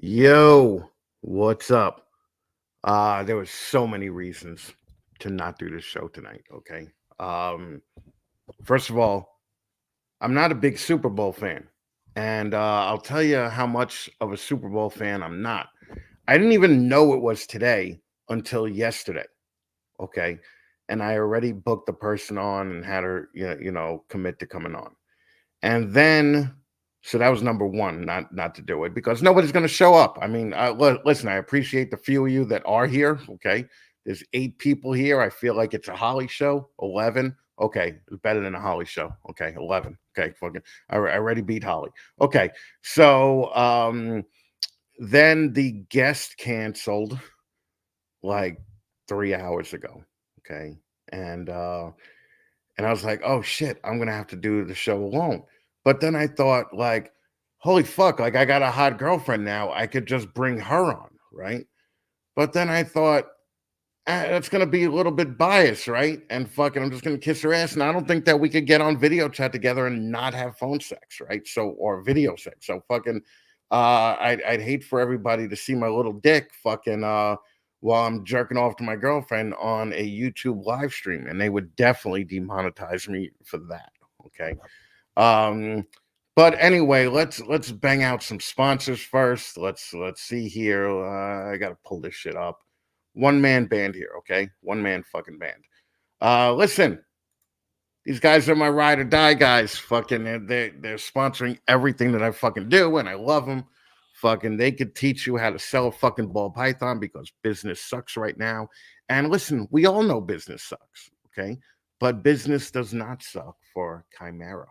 Yo, what's up? There was so many reasons to not do this show tonight, okay? Um, First of all, I'm not a big Super Bowl fan. And I'll tell you how much of a Super Bowl fan I'm not. I didn't even know it was today until yesterday, okay? And I already booked the person on and had her, commit to coming on. And then, so that was number one, not to do it because nobody's going to show up. I mean, listen, I appreciate the few of you that are here. Okay, there's 8 people here. I feel like it's a Holly show. 11. Okay, it's better than a Holly show. Okay, 11. Okay, fucking, I already beat Holly. Okay, so then the guest canceled like 3 hours ago. Okay, and uh, and I was like, "Oh shit, I'm gonna have to do the show alone." But then I thought, like, "Holy fuck! Like, I got a hot girlfriend now. I could just bring her on, right?" But then I thought, that's gonna be a little bit biased, right? And fucking, I'm just gonna kiss her ass. And I don't think that we could get on video chat together and not have phone sex, right? So, or video sex. So, fucking, I'd hate for everybody to see my little dick, fucking, while I'm jerking off to my girlfriend on a YouTube live stream, and they would definitely demonetize me for that. Okay. Um, but anyway, let's bang out some sponsors first. Let's see here. I gotta pull this shit up. One man band here, okay? One man fucking band. Listen, these guys are my ride or die guys. Fucking, they're sponsoring everything that I fucking do, and I love them. Fucking, they could teach you how to sell a fucking ball python because business sucks right now. And listen, we all know business sucks, okay? But business does not suck for Chimera,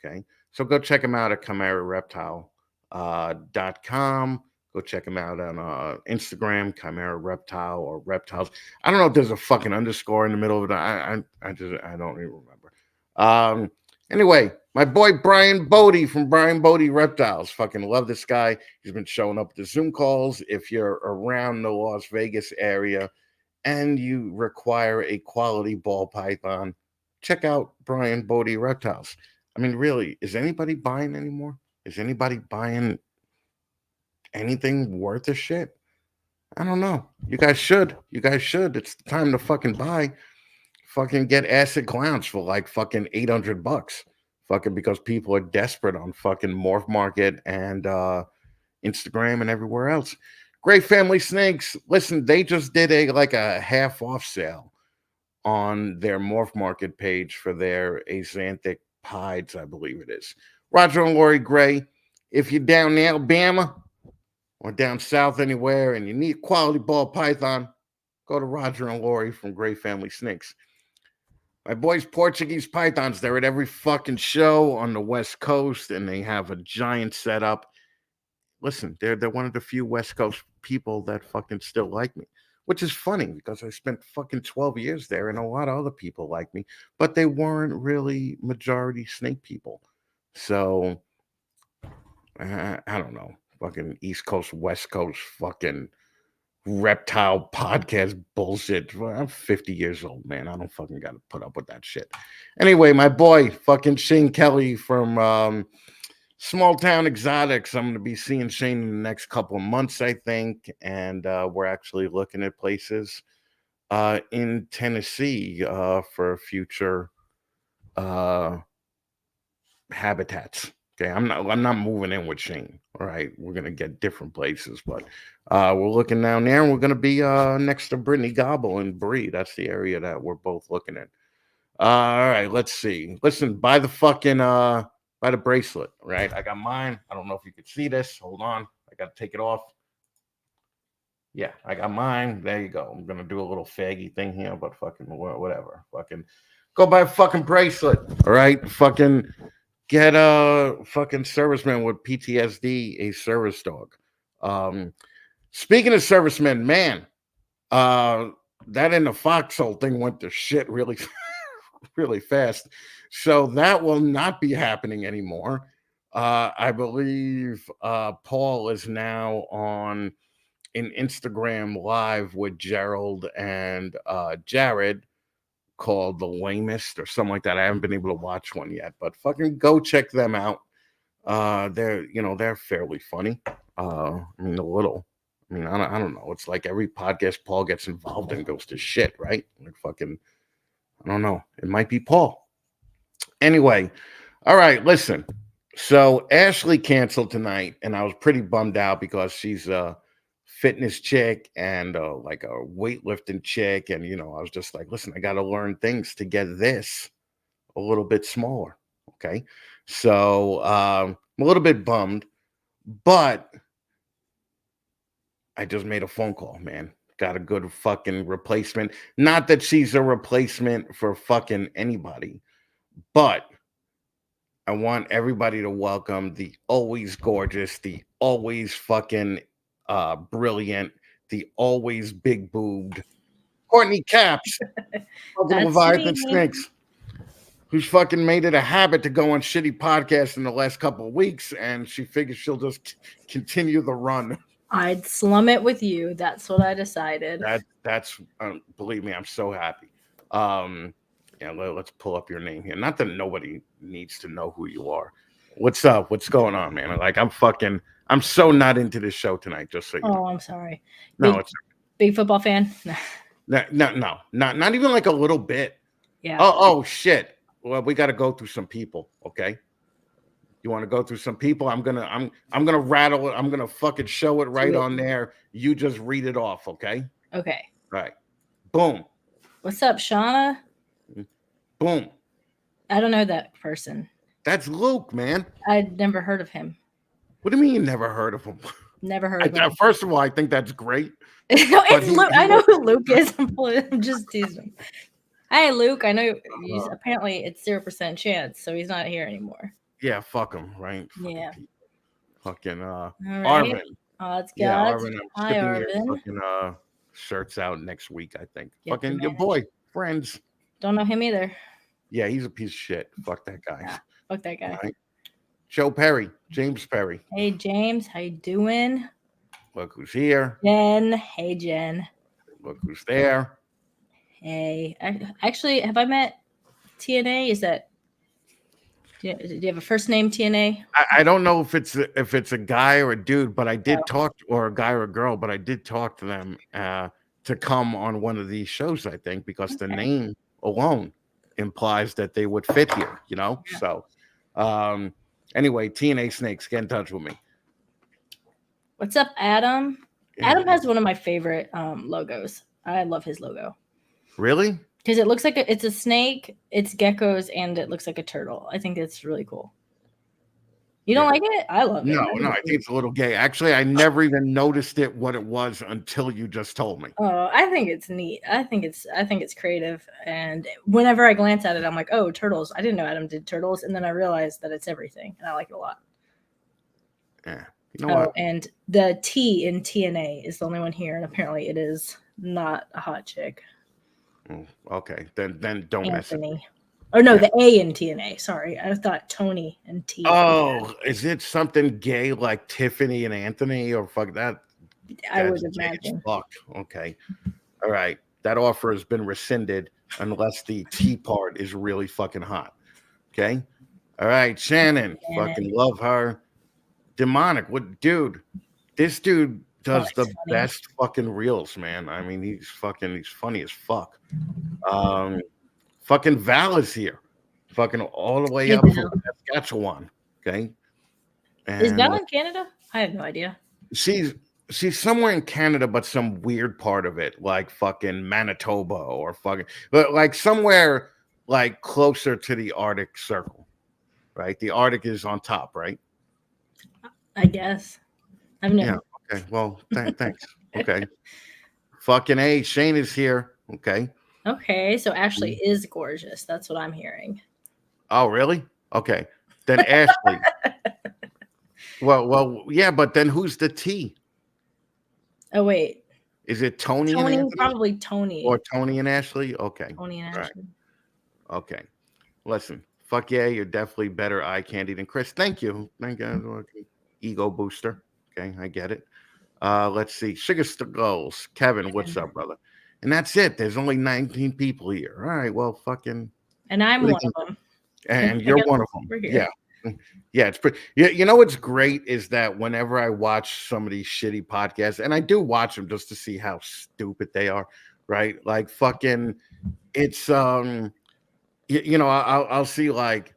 okay? So go check them out at chimerareptile.com. Go check them out on Instagram, Chimera Reptile or Reptiles. I don't know if there's a fucking underscore in the middle of it. I don't even remember. Um, anyway, my boy Brian Bodie from Brian Bodie Reptiles. Fucking love this guy. He's been showing up to Zoom calls. If you're around the Las Vegas area and you require a quality ball python, check out Brian Bodie Reptiles. I mean, really, is anybody buying anymore? Is anybody buying anything worth a shit? I don't know. You guys should. You guys should. It's time to fucking buy. Fucking get acid clowns for like fucking $800. Fucking because people are desperate on fucking Morph Market and Instagram and everywhere else. Great Family Snakes. Listen, they just did a half off sale on their Morph Market page for their Axanthic Pieds, I believe it is. Roger and Lori Gray. If you're down in Alabama or down south anywhere and you need quality ball python, go to Roger and Lori from Great Family Snakes. My boys, Portuguese Pythons, they're at every fucking show on the West Coast and they have a giant setup. Listen, they're one of the few West Coast people that fucking still like me, which is funny because I spent fucking 12 years there and a lot of other people like me, but they weren't really majority snake people. So, I don't know. Fucking East Coast, West Coast, fucking reptile podcast bullshit. Well, I'm 50 years old, man. I don't fucking got to put up with that shit. Anyway, my boy, fucking Shane Kelly from Small Town Exotics. I'm going to be seeing Shane in the next couple of months, I think. And we're actually looking at places in Tennessee for future habitats. Okay, I'm not moving in with Shane. All right, we're gonna get different places, but we're looking down there, and we're gonna be next to Brittany Gobble and Bree. That's the area that we're both looking at. All right, let's see. Listen, buy the fucking buy the bracelet. Right, I got mine. I don't know if you could see this. Hold on, I gotta take it off. Yeah, I got mine. There you go. I'm gonna do a little faggy thing here, but fucking whatever. Fucking go buy a fucking bracelet. All right, fucking get a fucking serviceman with PTSD a service dog. Um, Speaking of servicemen, man, uh, that in the foxhole thing went to shit really, really fast. So that will not be happening anymore. I believe Paul is now on an Instagram live with Gerald and Jared called The Lamest or something like that. I haven't been able to watch one yet, but fucking go check them out. They're fairly funny. I mean, a little. I mean, I don't know. It's like every podcast Paul gets involved in goes to shit, right? Like fucking, I don't know. It might be Paul. Anyway, all right, listen. So Ashley canceled tonight, and I was pretty bummed out because she's a fitness chick and like a weightlifting chick, and I was just like, listen, I got to learn things to get this a little bit smaller. Okay, so I'm a little bit bummed, but I just made a phone call, man. Got a good fucking replacement. Not that she's a replacement for fucking anybody, but I want everybody to welcome the always gorgeous, the always fucking brilliant, the always big boobed Courtney Caps, fucking That's Leviathan me. Snakes, who's fucking made it a habit to go on shitty podcasts in the last couple of weeks, and she figures she'll just continue the run. I'd slum it with you. That's what I decided. That's believe me, I'm so happy. Yeah, let's pull up your name here. Not that nobody needs to know who you are. What's up? What's going on, man? Like I'm so not into this show tonight. Just so you know. Oh, I'm sorry. No, it's Big football fan. no, not even like a little bit. Yeah. Oh shit. Well, we got to go through some people. Okay. You want to go through some people? I'm gonna rattle it. I'm gonna fucking show it right on there. You just read it off, okay? Okay. Right. Boom. What's up, Shauna? Boom. I don't know that person. That's Luke, man. I'd never heard of him. What do you mean you never heard of him? Never heard of him. First of all, I think that's great. No, it's Luke. I know who Luke is. I'm just teasing. Hey, Luke. I know. Apparently, it's 0% chance, so he's not here anymore. Yeah, fuck him, right? Yeah. Fucking right. Arvin. Odds Yeah, God. Arvin. I'm Hi, shipping Arvin. your fucking shirts out next week, I think. Get Fucking your boy, friends. Don't know him either. Yeah, he's a piece of shit. Fuck that guy. Yeah, fuck that guy. Right? Joe Perry, James Perry. Hey, James, how you doing? Look who's here. Jen. Hey, Jen. Look who's there. Hey, actually, have I met TNA? Is that? Do you have a first name, TNA? I don't know if it's a guy or a dude, but I did talk, or a guy or a girl, but I did talk to them to come on one of these shows. I think because the name alone implies that they would fit here. Yeah. So anyway, TNA Snakes, get in touch with me. What's up, Adam? Yeah. Adam has one of my favorite logos. I love his logo. Really? Because it looks like it's a snake, it's geckos, and it looks like a turtle. I think it's really cool. You don't like it? I love it. No, I think it's a little gay. Actually, I never even noticed what it was until you just told me. Oh, I think it's neat. I think it's creative. And whenever I glance at it, I'm like, oh, turtles. I didn't know Adam did turtles. And then I realized that it's everything. And I like it a lot. Yeah. You know what? And the T in TNA is the only one here. And apparently it is not a hot chick. Okay, then don't mess it. Oh no, the A in TNA. Sorry, I thought Tony and T. Oh, is it something gay like Tiffany and Anthony or fuck that? I would imagine. Fuck. Okay, all right. That offer has been rescinded unless the T part is really fucking hot. Okay, all right. Shannon, fucking love her. Demonic, what dude? This dude does the best fucking reels, man. I mean, he's funny as fuck. Fucking Val is here, fucking all the way up from Saskatchewan. Okay, and is Val in Canada? I have no idea. She's somewhere in Canada, but some weird part of it, like fucking Manitoba or but like somewhere like closer to the Arctic Circle, right? The Arctic is on top, right? I guess. I've never. Yeah. Okay. Well, thanks. Okay. Fucking A. Shane is here. Okay. Okay. So Ashley is gorgeous. That's what I'm hearing. Oh, really? Okay. Then Ashley. well, yeah, but then who's the T? Oh, wait. Is it Tony? Tony, and probably Tony. Or Tony and Ashley? Okay. Tony and Ashley. Okay. Listen. Fuck yeah, you're definitely better eye candy than Chris. Thank you. Thank you. Ego booster. Okay, I get it. Let's see. Sugar Skulls. Kevin, what's up, brother? And that's it. There's only 19 people here. All right, well, fucking. And I'm one of them. And you're one of them. Yeah. Yeah, it's pretty. You know what's great is that whenever I watch some of these shitty podcasts, and I do watch them just to see how stupid they are, right? Like fucking, it's I'll see like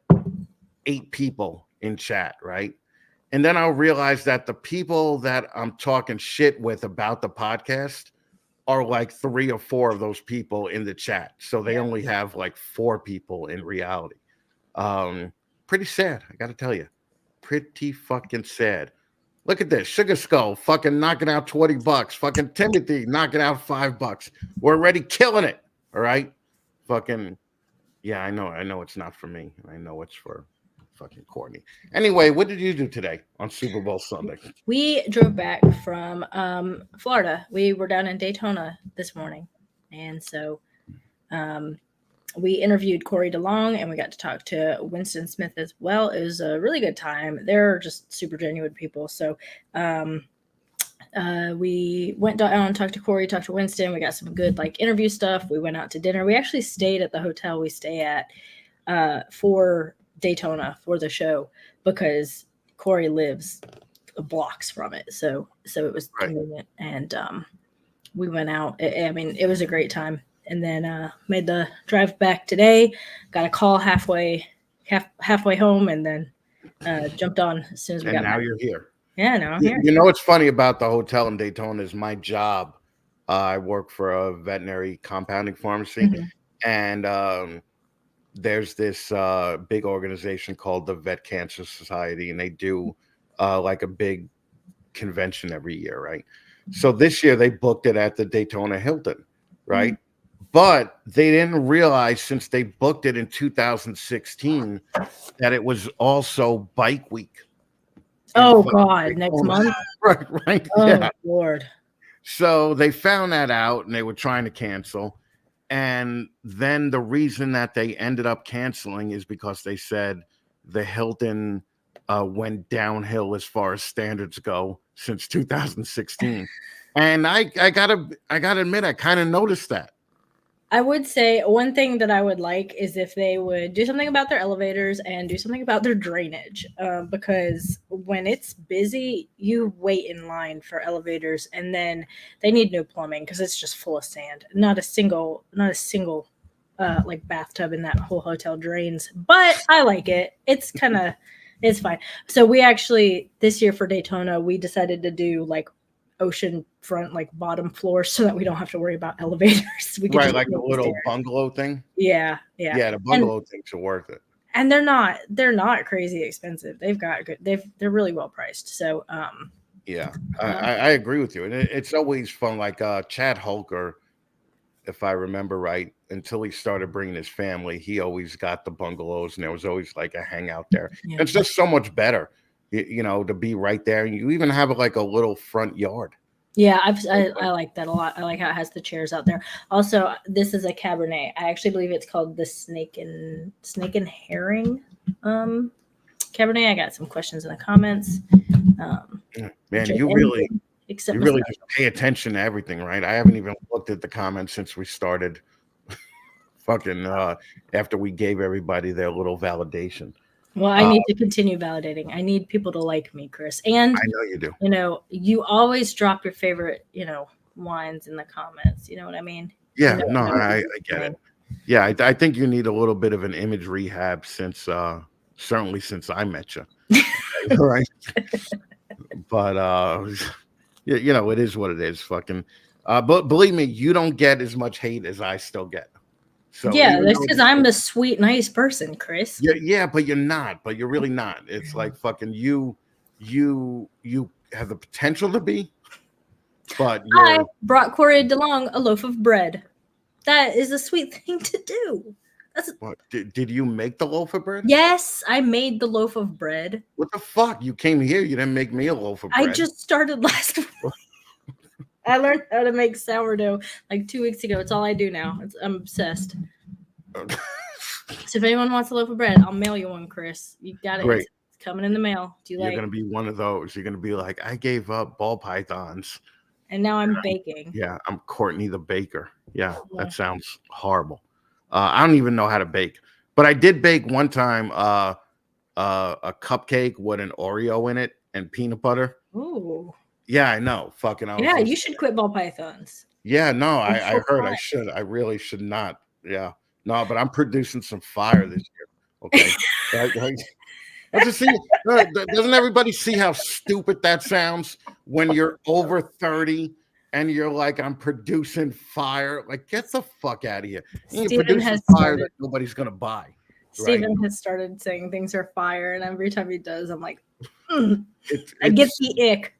8 people in chat, right? And then I'll realize that the people that I'm talking shit with about the podcast are like 3 or 4 of those people in the chat. So they Yeah. only have like 4 people in reality. Um, Pretty sad, I gotta tell you. Pretty fucking sad. Look at this. Sugar Skull fucking knocking out $20. Fucking Timothy knocking out $5. We're already killing it. All right. Fucking yeah, I know it's not for me. I know it's for fucking Courtney. Anyway, what did you do today on Super Bowl Sunday? We drove back from Florida. We were down in Daytona this morning, and so um, we interviewed Corey DeLong, and we got to talk to Winston Smith as well. It was a really good time. They're just super genuine people. So we went down and talked to Corey, talked to Winston. We got some good like interview stuff. We went out to dinner. We actually stayed at the hotel we stay at for Daytona for the show because Corey lives blocks from it. So it was convenient. And we went out. I mean, it was a great time. And then made the drive back today. Got a call halfway home, and then jumped on as soon as we got now back. you're here. Yeah, now I'm here. You know what's funny about the hotel in Daytona is my job. I work for a veterinary compounding pharmacy, and there's this big organization called the Vet Cancer Society, and they do like a big convention every year, right? So this year they booked it at the Daytona Hilton, right? But they didn't realize since they booked it in 2016 that it was also Bike Week. Oh God, next month. Right. Oh Yeah. Lord. So they found that out and they were trying to cancel. And then the reason that they ended up canceling is because they said the Hilton went downhill as far as standards go since 2016. And I gotta admit, I kind of noticed that. I would say one thing that I would like is if they would do something about their elevators and do something about their drainage, because when it's busy, you wait in line for elevators, and then they need new plumbing because it's just full of sand. Not a single like bathtub in that whole hotel drains. But I like it. It's fine. So we actually this year for Daytona we decided to do like ocean front like bottom floor so that we don't have to worry about elevators. We Right, like the little bungalow thing. Yeah. The bungalow things are worth it. And they're not crazy expensive. They've got good. They're really well priced. So yeah, I agree with you, and it's always fun. Like Chad Holker, if I remember right, until he started bringing his family, he always got the bungalows, and there was always like a hangout there. Yeah. It's just so much better. You know, to be right there. You even have like a little front yard. Yeah, I like that a lot. I like how it has the chairs out there. Also, this is a Cabernet. I actually believe it's called the Snake and Herring Cabernet. I got some questions in the comments. Man, you really just pay attention to everything, right? I haven't even looked at the comments since we started. Fucking after we gave everybody their little validation. Well, I need to continue validating. I need people to like me, Chris. And I know you do. You know, you always drop your favorite, wines in the comments. You know what I mean? Yeah, I get it. Yeah, I think you need a little bit of an image rehab since certainly since I met you. Right. But it is what it is. Fucking but believe me, you don't get as much hate as I still get. So yeah, that's because I'm a sweet, nice person, Chris. Yeah, but you're not. But you're really not. It's like fucking you have the potential to be, but I brought Corey DeLong a loaf of bread. That is a sweet thing to do. What, did you make the loaf of bread? Yes, I made the loaf of bread. What the fuck? You came here, you didn't make me a loaf of bread. I just started last week. I learned how to make sourdough like 2 weeks ago. It's all I do now. I'm obsessed. So if anyone wants a loaf of bread, I'll mail you one, Chris. You got it. Great. It's coming in the mail. You're gonna be one of those. You're gonna be like, I gave up ball pythons. And now I'm baking. Yeah, I'm Courtney the baker. Yeah, that sounds horrible. I don't even know how to bake. But I did bake one time. a cupcake with an Oreo in it and peanut butter. Ooh. Yeah, I know. Fucking, I was Yeah, you just should quit ball pythons. yeah, no, They're I so heard I fun. should. I really should not. Yeah, no, but I'm producing some fire this year. Okay, like, I just see. Doesn't everybody see how stupid that sounds when you're over 30 and you're like, I'm producing fire? Like, get the fuck out of here! You're Steven producing has fire that started. nobody's gonna buy, right? Steven has started saying things are fire, and every time he does, I'm like, mm, It's I get it's the ick.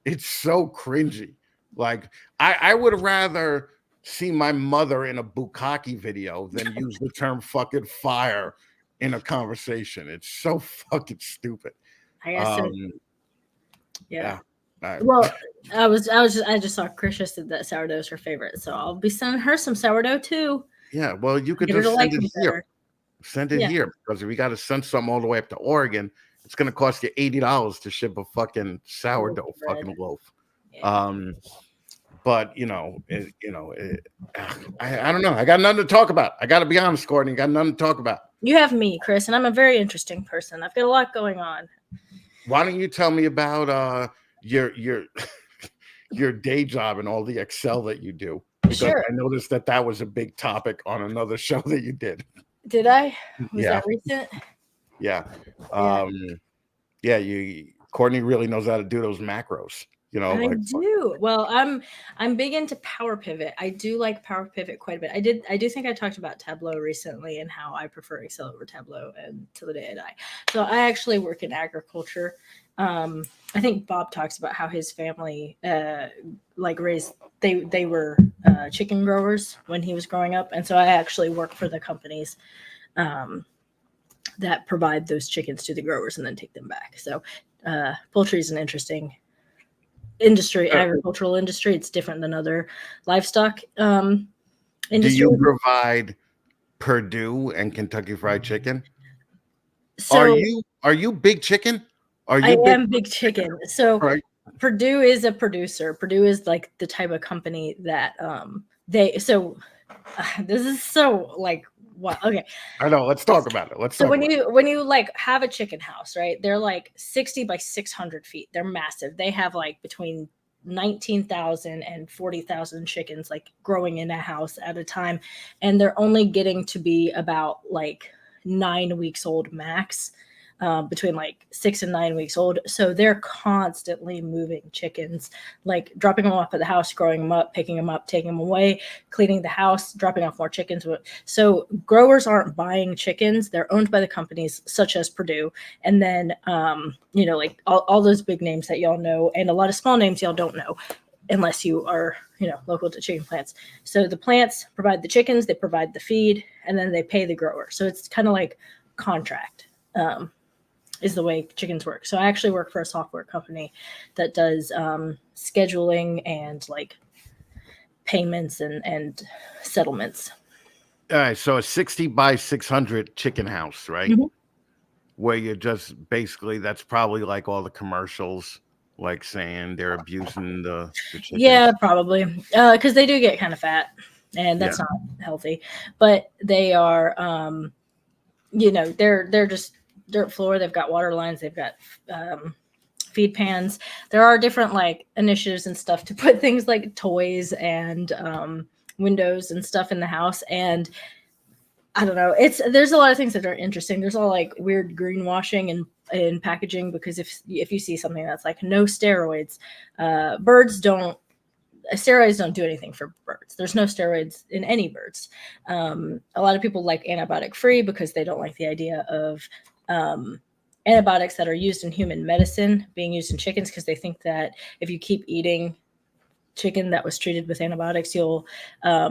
it's so cringy. Like, I would rather see my mother in a bukkake video than use the term fucking fire in a conversation. It's so fucking stupid. I guess it. Um, Yeah. yeah. I, Well, I just saw Krisha said that sourdough is her favorite, so I'll be sending her some sourdough too. yeah, well, you could Get her to just like send it me here. better. Send it Yeah. here because if we got to send something all the way up to Oregon, it's going to cost you $80 to ship a fucking sourdough Bread. fucking loaf. Yeah. But I don't know. I got nothing to talk about. I got to be honest, Courtney. Got nothing to talk about. You have me, Chris, and I'm a very interesting person. I've got a lot going on. Why don't you tell me about your your day job and all the Excel that you do? Because Sure. I noticed that was a big topic on another show that you did. Did I? Was Yeah. that recent? Yeah. Courtney really knows how to do those macros. I Like do. Well, I'm big into Power Pivot. I do like Power Pivot quite a bit. I do think I talked about Tableau recently and how I prefer Excel over Tableau and till the day I die. So I actually work in agriculture. I think Bob talks about how his family raised they were chicken growers when he was growing up, and so I actually work for the companies that provide those chickens to the growers and then take them back. So poultry is an interesting industry, agricultural industry. It's different than other livestock industry. Do you provide Purdue and Kentucky Fried Chicken? So are you Big Chicken? Are I you am Big Chicken. So right? Purdue is a producer. Purdue is like the type of company that this is so like what okay. I know. Let's talk about it. So when you like have a chicken house, right? They're like 60 by 600 feet. They're massive. They have like between 19,000 and 40,000 chickens like growing in a house at a time, and they're only getting to be about like 9 weeks old max. Between like 6 and 9 weeks old. So they're constantly moving chickens, like dropping them off at the house, growing them up, picking them up, taking them away, cleaning the house, dropping off more chickens. So growers aren't buying chickens. They're owned by the companies such as Purdue. And then, like all those big names that y'all know, and a lot of small names y'all don't know unless you are, local to chicken plants. So the plants provide the chickens, they provide the feed, and then they pay the grower. So it's kind of like contract. Is the way chickens work. So I actually work for a software company that does scheduling and like payments and settlements. All right, so a 60 by 600 chicken house, right? Mm-hmm. Where you're just basically that's probably like all the commercials, like saying they're abusing the chickens. Yeah, probably because they do get kind of fat, and that's not healthy. But they are, they're just dirt floor. They've got water lines. They've got feed pans. There are different like initiatives and stuff to put things like toys and windows and stuff in the house. And I don't know. There's a lot of things that are interesting. There's all like weird greenwashing and packaging because if you see something that's like no steroids, steroids don't do anything for birds. There's no steroids in any birds. A lot of people like antibiotic free because they don't like the idea of antibiotics that are used in human medicine being used in chickens because they think that if you keep eating chicken that was treated with antibiotics, you'll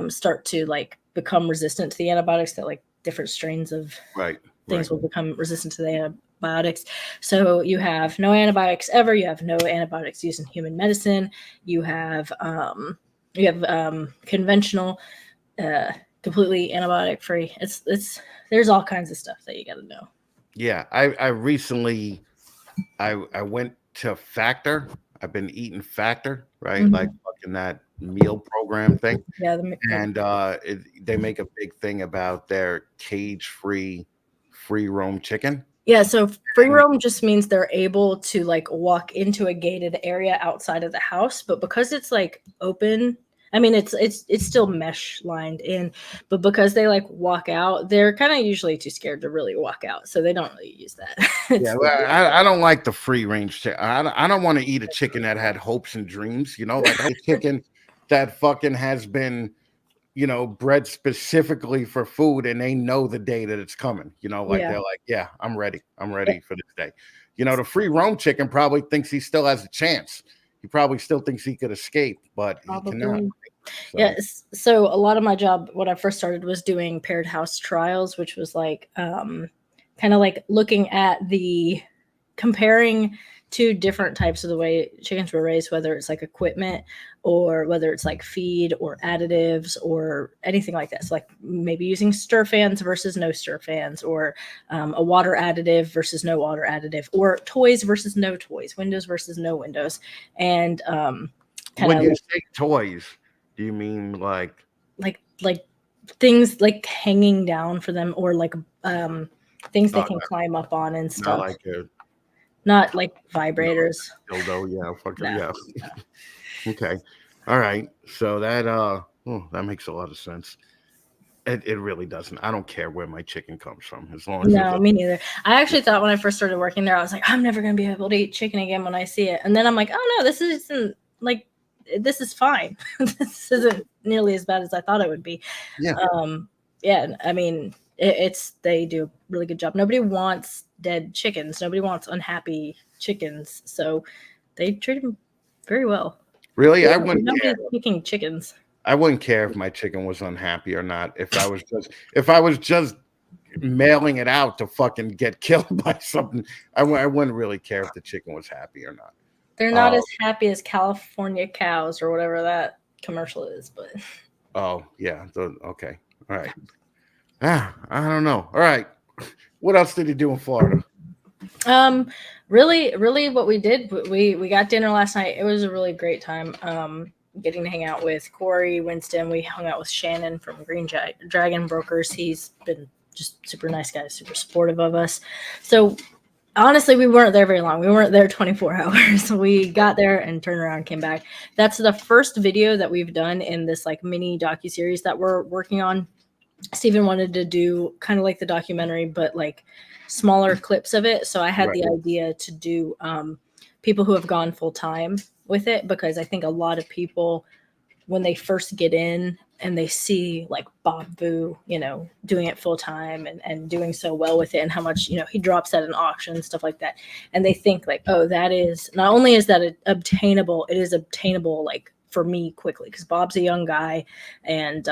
start to like become resistant to the antibiotics. That like different strains of things will become resistant to the antibiotics. So you have no antibiotics ever. You have no antibiotics used in human medicine. You have conventional, completely antibiotic free. There's all kinds of stuff that you got to know. Yeah, I recently I went to Factor. I've been eating Factor, right? Mm-hmm. Like fucking that meal program thing. Yeah, and they make a big thing about their cage-free, free roam chicken. Yeah, so free And roam just means they're able to like walk into a gated area outside of the house, but because it's like open, I mean it's still mesh lined in, but because they like walk out, they're kind of usually too scared to really walk out, so they don't really use that. yeah, It's well, I don't like the free range chicken. I don't want to eat a chicken that had hopes and dreams. Like a chicken that fucking has been bred specifically for food, and they know the day that it's coming. Like yeah. they're like, yeah, I'm ready. I'm ready for this day. The free roam chicken probably thinks he still has a chance. He probably still thinks he could escape, but he cannot. Probably. So Yes. So a lot of my job when I first started was doing paired house trials, which was like kind of like looking at the comparing two different types of the way chickens were raised, whether it's like equipment or whether it's like feed or additives or anything like that. So like maybe using stir fans versus no stir fans, or a water additive versus no water additive, or toys versus no toys, windows versus no windows, and kind when of you say toys, do you mean like things like hanging down for them, or like things they uh, can climb up on and not stuff, like a not like no vibrators. dildo? Yeah, fucking No, yeah. no. Okay, all right. So that makes a lot of sense. It really doesn't. I don't care where my chicken comes from, as long as it's No, me neither. I actually thought when I first started working there, I was like, I'm never gonna be able to eat chicken again when I see it. And then I'm like, oh no, this isn't like this is fine. This isn't nearly as bad as I thought it would be. yeah. Yeah, I mean, it's they do a really good job. Nobody wants dead chickens. Nobody wants unhappy chickens. So they treat them very well. Really, I wouldn't care. Nobody's picking chickens. I wouldn't care if my chicken was unhappy or not. If I was just mailing it out to fucking get killed by something, I wouldn't really care if the chicken was happy or not. They're not Uh, as happy as California cows or whatever that commercial is, but oh yeah. Okay. All right. I don't know. All right. What else did he do in Florida? really what we did, we got dinner last night. It was a really great time. Getting to hang out with Corey Winston. We hung out with Shannon from Green Dragon Brokers. He's been just super nice guy, super supportive of us. So honestly, we weren't there very long. We weren't there 24 hours. We got there and turned around, came back. That's the first video that we've done in this like mini docuseries that we're working on. Steven wanted to do kind of like the documentary, but like smaller clips of it. So I had Right. the idea to do people who have gone full time with it, because I think a lot of people, when they first get in and they see like Bob Vu, doing it full time and doing so well with it, and how much, he drops at an auction, stuff like that. And they think like, oh, that is not only is that obtainable, it is obtainable like for me quickly, because Bob's a young guy, and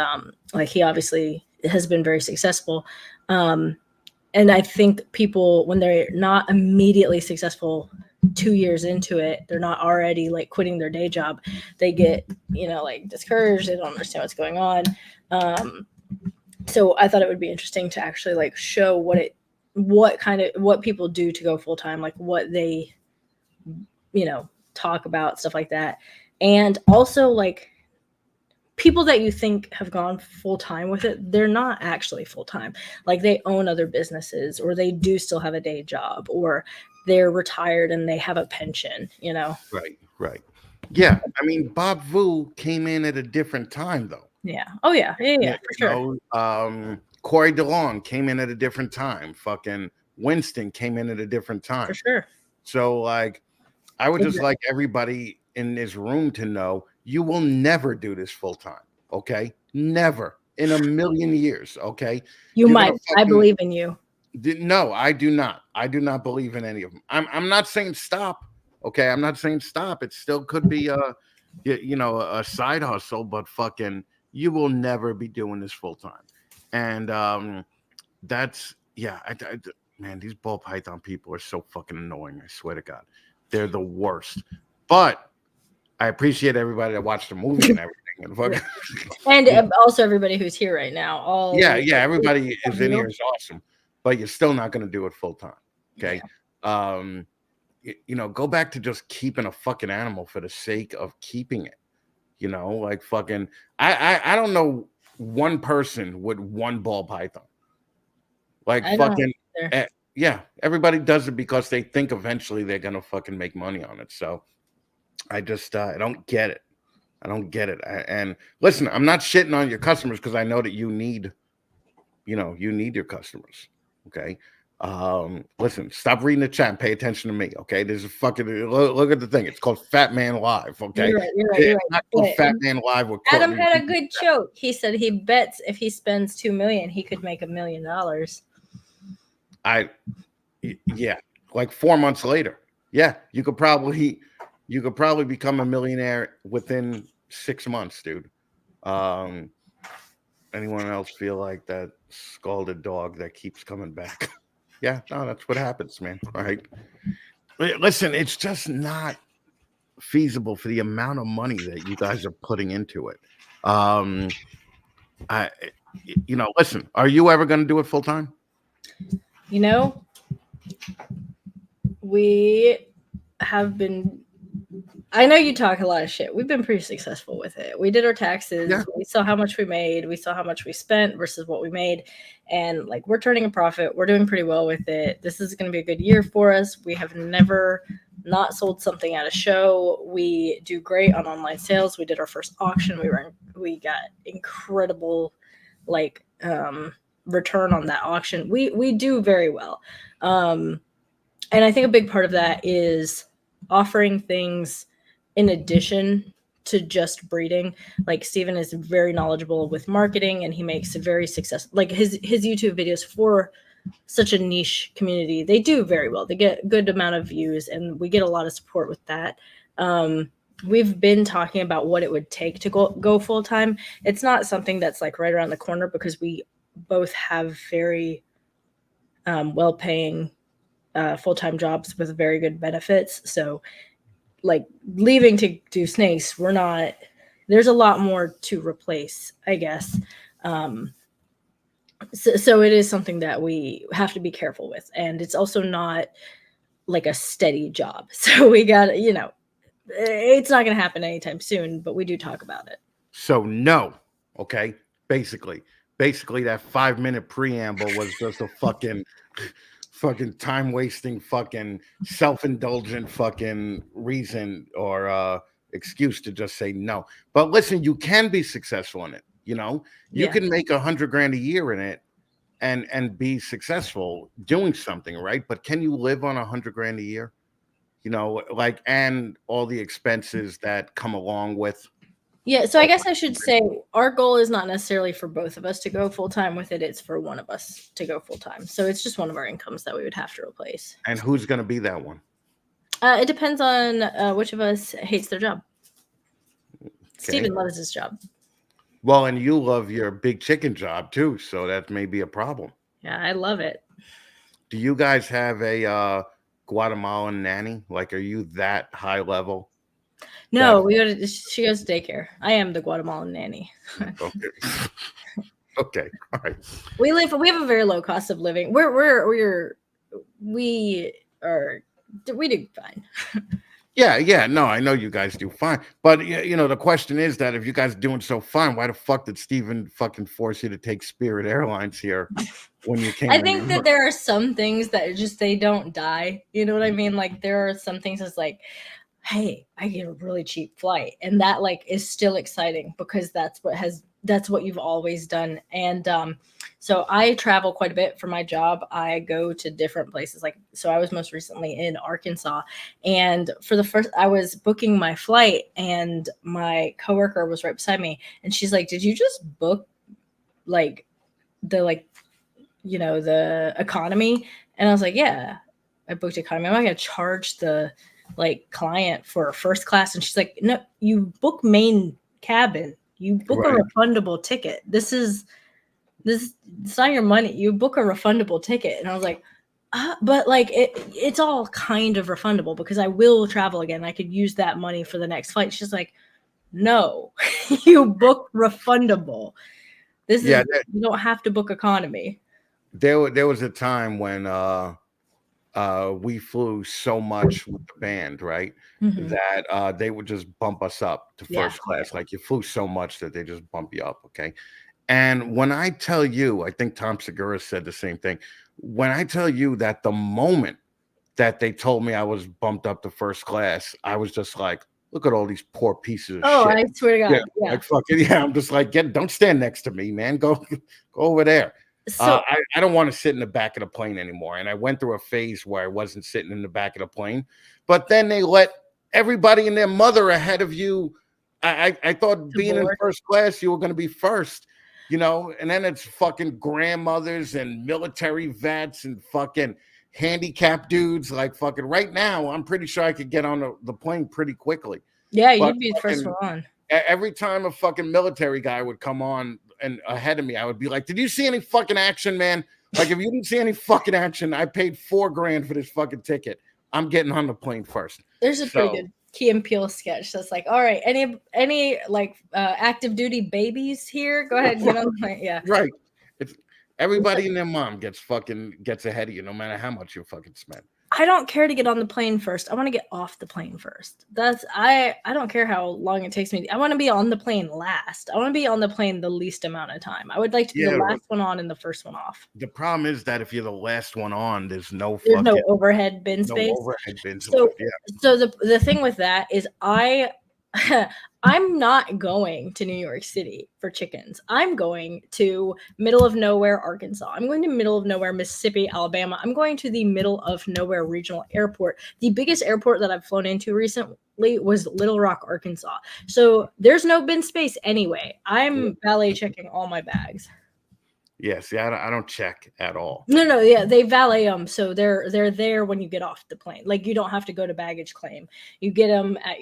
like he obviously has been very successful. And I think people, when they're not immediately successful 2 years into it, they're not already like quitting their day job, they get, like discouraged, they don't understand what's going on. So I thought it would be interesting to actually like show what people do to go full time, like what they, talk about, stuff like that. And also like people that you think have gone full time with it, they're not actually full time. Like they own other businesses, or they do still have a day job, or they're retired and they have a pension. Right. Right. Yeah. I mean, Bob Vu came in at a different time, though. Yeah. Oh yeah. Yeah. Yeah. Yeah. For sure. Corey DeLong came in at a different time. Fucking Winston came in at a different For time. sure. So, like, I would just like everybody in this room to know you will never do this full time. Okay. Never in a million years. Okay. You You're might. gonna I fucking believe in you. no, I do not. I do not believe in any of them. I'm not saying stop. Okay. I'm not saying stop. It still could be a side hustle, but fucking you will never be doing this full time. And that's yeah, man, these ball python people are so fucking annoying. I swear to God, they're the worst. But I appreciate everybody that watched the movie and everything. And fucking, And also everybody who's here right now. All yeah, everybody is in here is awesome, but you're still not going to do it full time. Okay, go back to just keeping a fucking animal for the sake of keeping it. Like fucking, I don't know one person with one ball python. Like I don't fucking, either. yeah, everybody does it because they think eventually they're gonna fucking make money on it. So I just I don't get it. I don't get it. And listen, I'm not shitting on your customers because I know that you need, you need your customers. Okay. Listen, stop reading the chat and pay attention to me. Okay. There's a fucking look at the thing. It's called Fat Man Live. Okay. You're right. You're right. You're It's right. not called But Fat Man Live with Adam Courtney. had a good joke. He said he bets if he spends 2 million, he could make $1 million. I yeah, like 4 months later. Yeah, you could probably become a millionaire within 6 months, dude. Um, anyone else feel like that scalded dog that keeps coming back? Yeah, no, that's what happens, man. All right. Listen, it's just not feasible for the amount of money that you guys are putting into it. Um, I, listen, are you ever going to do it full time? You know, we have been. I know you talk a lot of shit. We've been pretty successful with it. We did our taxes. Yeah. We saw how much we made. We saw how much we spent versus what we made. And like we're turning a profit. We're doing pretty well with it. This is going to be a good year for us. We have never not sold something at a show. We do great on online sales. We did our first auction. We got incredible like return on that auction. We do very well. And I think a big part of that is offering things in addition to just breeding. Like Steven is very knowledgeable with marketing and he makes a very successful like his YouTube videos for such a niche community. They do very well. They get a good amount of views and we get a lot of support with that. We've been talking about what it would take to go full time. It's not something that's like right around the corner because we both have very well paying full time jobs with very good benefits. So like leaving to do snakes, we're not. There's a lot more to replace, I guess. So it is something that we have to be careful with, and it's also not like a steady job. So we got it's not going to happen anytime soon, but we do talk about it. So no, okay. Basically, that 5 minute preamble was just a fucking time wasting, fucking self indulgent, fucking reason or excuse to just say no. But listen, you can be successful in it. You can make 100 grand a year in it and be successful doing something, right? But can you live on 100 grand a year? Like, and all the expenses that come along with. Yeah, so I guess I should say our goal is not necessarily for both of us to go full time with it. It's for one of us to go full time. So it's just one of our incomes that we would have to replace. And who's going to be that one? It depends on which of us hates their job. Okay. Steven loves his job. Well, and you love your big chicken job too, so that may be a problem. Yeah, I love it. Do you guys have a Guatemalan nanny? Like, are you that high level? No, she goes to daycare. I am the Guatemalan nanny. Okay. Okay. All right. We have a very low cost of living. We do fine. Yeah. No, I know you guys do fine. But the question is that if you guys are doing so fine, why the fuck did Steven fucking force you to take Spirit Airlines here when you came? I think that there are some things that just they don't die. You know what I mean? Like there are some things that's like, hey, I get a really cheap flight. And that like is still exciting because that's what you've always done. And so I travel quite a bit for my job. I go to different places. So I was most recently in Arkansas. And I was booking my flight and my coworker was right beside me. And she's like, did you just book the economy? And I was like, yeah, I booked economy. I'm not going to charge the client for first class. And she's like, no, you book main cabin. You book a refundable ticket. It's not your money. You book a refundable ticket. And I was like, but it's all kind of refundable because I will travel again. I could use that money for the next flight. She's like, no, you book refundable. You don't have to book economy. There was a time when we flew so much with the band, right? Mm-hmm. That they would just bump us up to first class. Like you flew so much that they just bump you up. Okay. And when I tell you, I think Tom Segura said the same thing. When I tell you that the moment that they told me I was bumped up to first class, I was just like, look at all these poor pieces of Oh, shit. I swear to Yeah, God. Yeah. like fucking yeah. I'm just like, don't stand next to me, man. Go over there. So I don't want to sit in the back of the plane anymore. And I went through a phase where I wasn't sitting in the back of the plane, but then they let everybody and their mother ahead of you. I thought to being in board. first class, you were going to be first, and then it's fucking grandmothers and military vets and fucking handicapped dudes. Like fucking right now, I'm pretty sure I could get on the plane pretty quickly. Yeah, But you'd be the first fucking one on. every time a fucking military guy would come on and ahead of me, I would be like, "Did you see any fucking action, man? Like, if you didn't see any fucking action, I paid $4,000 for this fucking ticket. I'm getting on the plane first." There's a pretty good Key and Peele sketch that's like, all right, any like active duty babies here? Go ahead and get on the plane. Yeah. Right. It's everybody and their mom gets ahead of you, no matter how much you fucking spend. I don't care to get on the plane first. I want to get off the plane first. I don't care how long it takes me. I want to be on the plane last. I want to be on the plane the least amount of time. I would like to be the last one on and the first one off. The problem is that if you're the last one on, there's no overhead bin space. Overhead bins. So, yeah. So the thing with that is I'm not going to New York City for chickens. I'm going to middle of nowhere, Arkansas. I'm going to middle of nowhere, Mississippi, Alabama. I'm going to the middle of nowhere regional airport. The biggest airport that I've flown into recently was Little Rock, Arkansas. So there's no bin space anyway. I'm valet checking all my bags. Yeah, see, I don't check at all. No, yeah, they valet them, so they're there when you get off the plane. Like, you don't have to go to baggage claim. You get them at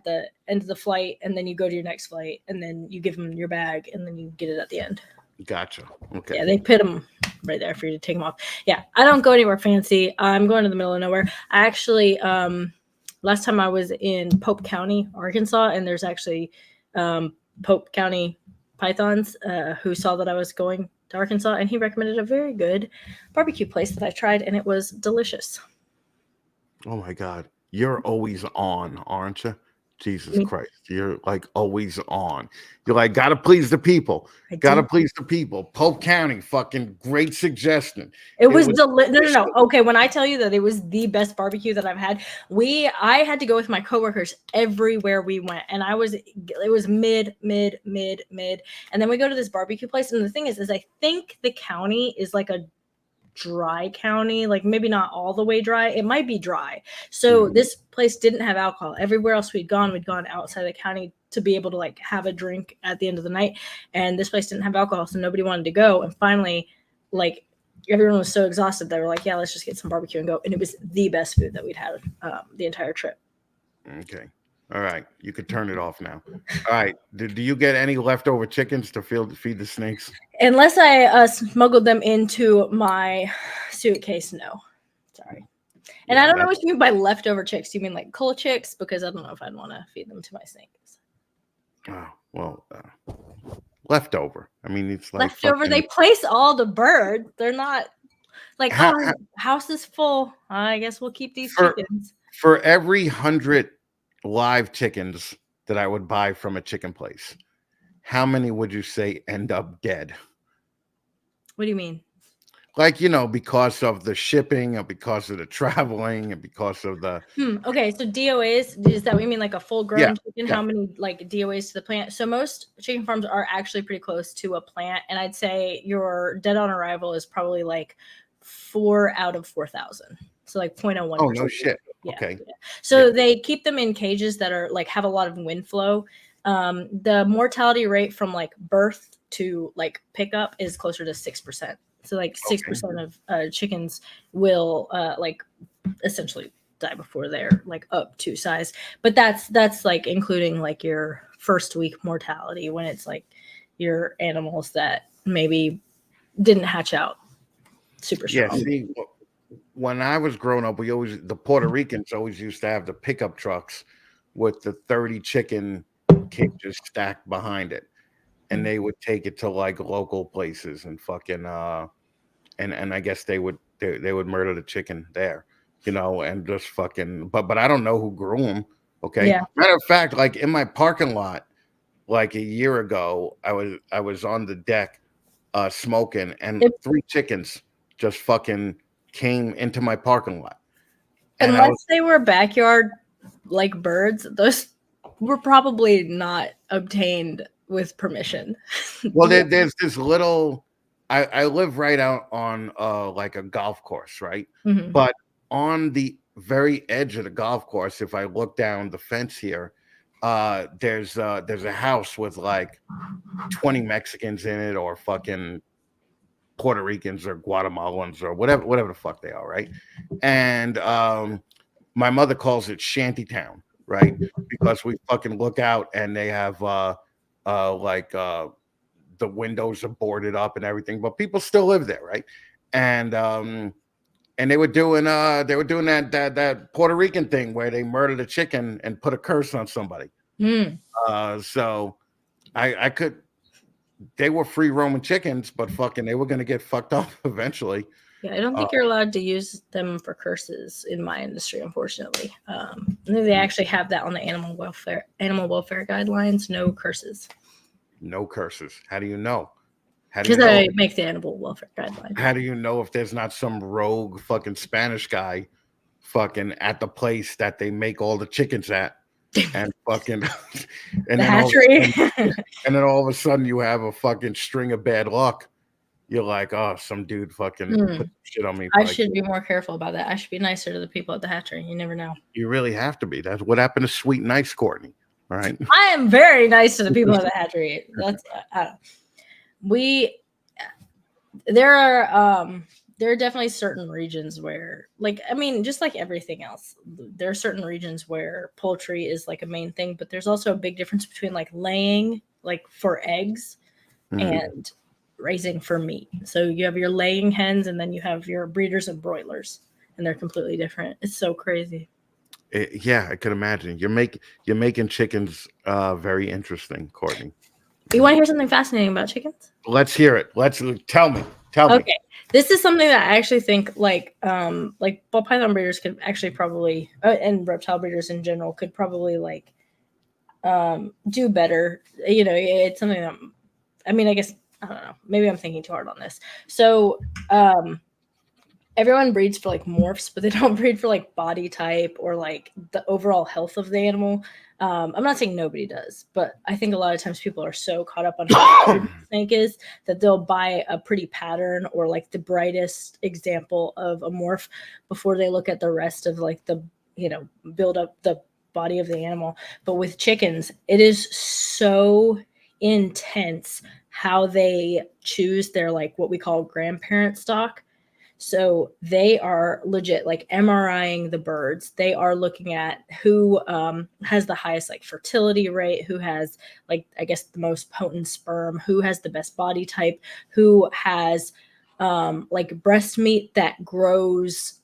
the end of the flight, and then you go to your next flight, and then you give them your bag, and then you get it at the end. Gotcha. Okay. Yeah, they put them right there for you to take them off. Yeah, I don't go anywhere fancy. I'm going to the middle of nowhere. I actually, last time I was in Pope County, Arkansas, and there's actually Pope County pythons who saw that I was going to Arkansas, and he recommended a very good barbecue place that I tried, and it was delicious. Oh my God. You're always on, aren't you? Jesus Christ. You're like always on. You're like, gotta please the people. Gotta please the people. Pope County, fucking great suggestion. It was delicious. No. Okay, when I tell you that it was the best barbecue that I've had, I had to go with my coworkers everywhere we went, and it was mid, and then we go to this barbecue place, and the thing is I think the county is like a dry county, like maybe not all the way dry. It might be dry. So this place didn't have alcohol. Everywhere else we'd gone outside the county to be able to like have a drink at the end of the night. And this place didn't have alcohol, so nobody wanted to go. And finally, like, everyone was so exhausted, they were like, yeah, let's just get some barbecue and go. And it was the best food that we'd had the entire trip. Okay. All right. You could turn it off now. All right. Do you get any leftover chickens to feed the snakes? Unless I smuggled them into my suitcase, no. Sorry. And yeah, I don't know what you mean by leftover chicks. Do you mean like cold chicks? Because I don't know if I'd want to feed them to my snakes. Oh, well, leftover. I mean, it's like leftover. They place all the bird. They're not like, house is full. I guess we'll keep these chickens. For every 100 live chickens that I would buy from a chicken place, how many would you say end up dead? What do you mean? Like, because of the shipping or because of the traveling and because of the okay, so DOAs, is that what you mean, like a full grown chicken? How many like DOAs to the plant? So most chicken farms are actually pretty close to a plant, and I'd say your dead on arrival is probably like 4 out of 4,000. So like 0.01. Oh, no shit. Yeah, okay. Yeah. So they keep them in cages that are like have a lot of wind flow. The mortality rate from like birth to like pickup is closer to 6%. So like 6% of chickens will like essentially die before they're like up to size. But that's like including like your first week mortality, when it's like your animals that maybe didn't hatch out super strong. Yeah, see, when I was growing up, the Puerto Ricans always used to have the pickup trucks with the 30 chicken cages stacked behind it. And they would take it to like local places and fucking and I guess they would murder the chicken there, and just fucking but I don't know who grew them. Okay. Yeah. Matter of fact, like in my parking lot, like a year ago, I was on the deck smoking, and If, 3 chickens just fucking came into my parking lot. And I was, unless they were backyard like birds, those were probably not obtained with permission. well, there's this little. I live right out on like a golf course, right? Mhm. But on the very edge of the golf course, if I look down the fence here, there's a house with like 20 Mexicans in it, or fucking Puerto Ricans or Guatemalans or whatever the fuck they are, right? And my mother calls it Shantytown, right? Because we fucking look out and they have like the windows are boarded up and everything, but people still live there, right? And and they were doing that Puerto Rican thing where they murdered a chicken and put a curse on somebody. Mm. So I could, they were free roaming chickens, but fucking they were gonna get fucked up eventually. Yeah, I don't think you're allowed to use them for curses in my industry, unfortunately. I think they actually have that on the animal welfare guidelines. No curses. No curses. How do you know? How do you Because know? I make the animal welfare guideline. How do you know if there's not some rogue fucking Spanish guy fucking at the place that they make all the chickens at, and fucking and The then hatchery. and then all of a sudden you have a fucking string of bad luck. You're like, oh, some dude fucking put shit on me. I should be more careful about that. I should be nicer to the people at the hatchery. You never know. You really have to be. That's what happened to Sweet Nice Courtney. All right. I am very nice to the people at the hatchery. That's we. There are definitely certain regions where, like, I mean, just like everything else, there are certain regions where poultry is like a main thing, but there's also a big difference between like laying, like for eggs, and raising for meat. So you have your laying hens, and then you have your breeders and broilers, and they're completely different. It's so crazy. Yeah, I could imagine. You're making chickens very interesting, Courtney. You want to hear something fascinating about chickens? Let's hear it. Let's tell me. Okay. This is something that I actually think like ball python breeders could actually probably and reptile breeders in general could probably like do better. You know, it's something that, I mean, I guess, I don't know, maybe I'm thinking too hard on this. So everyone breeds for like morphs, but they don't breed for like body type or like the overall health of the animal. I'm not saying nobody does, but I think a lot of times people are so caught up on how a snake is that they'll buy a pretty pattern or like the brightest example of a morph before they look at the rest of like the, you know, build up the body of the animal. But with chickens, it is so intense how they choose their like what we call grandparent stock. So they are legit like MRIing the birds. They are looking at who has the highest like fertility rate, who has like, I guess, the most potent sperm, who has the best body type, who has like breast meat that grows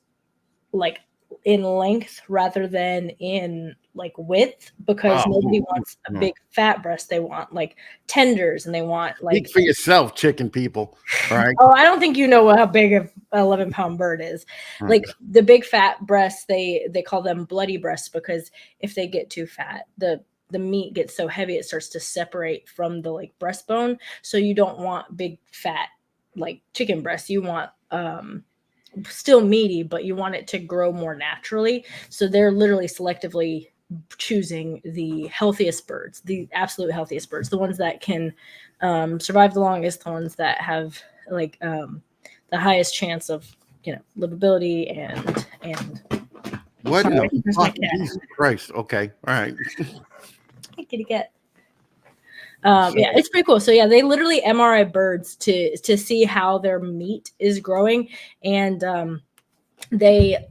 like in length rather than in like width, because nobody wants a big fat breast. They want like tenders, and they want like. Speak for yourself, chicken people. All right. Oh, I don't think you know how big an 11-pound bird is. Like the big fat breasts, they call them bloody breasts, because if they get too fat, the meat gets so heavy it starts to separate from the like breastbone. So you don't want big fat like chicken breasts. You want still meaty, but you want it to grow more naturally. So they're literally selectively choosing the healthiest birds, the absolute healthiest birds, the ones that can survive the longest, the ones that have like the highest chance of, you know, livability and what? Sorry, No. there's my cat. Jesus Christ. Okay. All right. Hey, kitty cat. Yeah, it's pretty cool. So yeah, they literally MRI birds to see how their meat is growing, and they